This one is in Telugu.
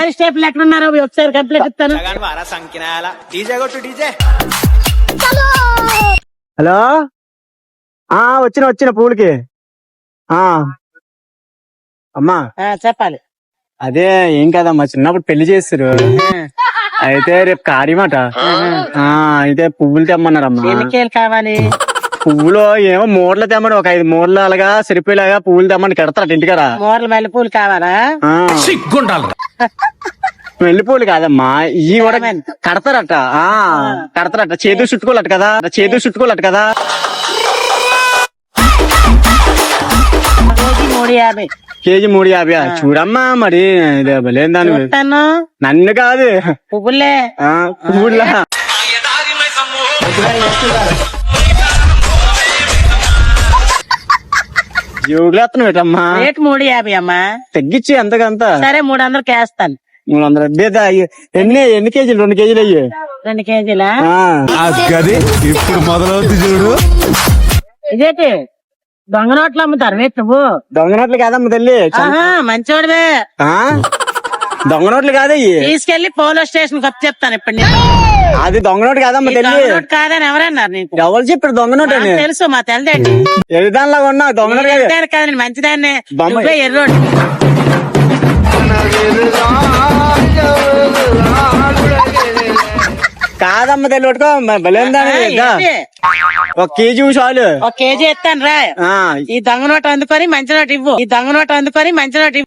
కానిస్టేబుల్ ఎక్కడున్నారో ఒకసారి కంప్లీట్ ఇస్తాను. హలో వచ్చిన పూలకి అమ్మా చెప్పాలి. అదే ఏం కదమ్మా, చిన్నప్పుడు పెళ్లి చేస్తారు. అయితే రేపు కార్యమాట. అయితే పువ్వులు తెమ్మన్నారమ్మా. ఎన్నికేలు కావాలి? పువ్వులు ఏమో మూరలు తెమ్మని, ఒక 5 మూరలు అలాగా సరిపోయేలాగా పువ్వులు తెమ్మని కడతారట ఇంటికాడ. మూరలు మల్లెపూలు కావాలా? మల్లెపూలు కాదమ్మా, ఈ కూడా కడతారట. కడతారట, చేతులు చుట్టుకోలట కదా, చేతులు చుట్టుకోలట కదా. కేజీ 350. చూడమ్మా మరి లేదాను. నన్ను కాదు, పువ్వులే. పువ్వులా జోగులేస్తున్నావు ఏటమ్మా? రేటు 350 అమ్మా. తగ్గించి ఎంతకంత. సరే 300 వేస్తాను. 300 ఎన్ని కేజీలు? 2 కేజీలు అయ్యి. 2 కేజీలా? ఇప్పుడు మొదలవుతుంది చూడు. ఇదేంటి దొంగ నోట్లు అమ్ముతారు రేట్? నువ్వు దొంగ నోట్లు కాదమ్మ తల్లి, మంచోడివే. దొంగ నోట్లు కాదయ్యి. తీసుకెళ్లి పోలీస్ స్టేషన్ కప్పు చెప్తాను ఇప్పుడు. అది దొంగ నోటు కాదమ్మ తల్లి. కాదని ఎవరన్నారు నీకు? ఎవరు చెప్పారు దొంగ నోటు అని? తెలుసు, మా తెలదేంటి ఎదానిలాగా ఉన్నా దొంగ నోటు కాదని మంచిదాన్ని. ఎర్రోడు కాదమ్మ తల్లి పట్టుకో బలేందాని. 1 కేజీ చాలు. 1 కేజీ ఇస్తాను రా. ఈ దొంగ నోటు అందుకొని మంచి నోటు ఇవ్వు. ఈ దొంగ నోటు అందుకొని మంచి నోటు ఇవ్వు.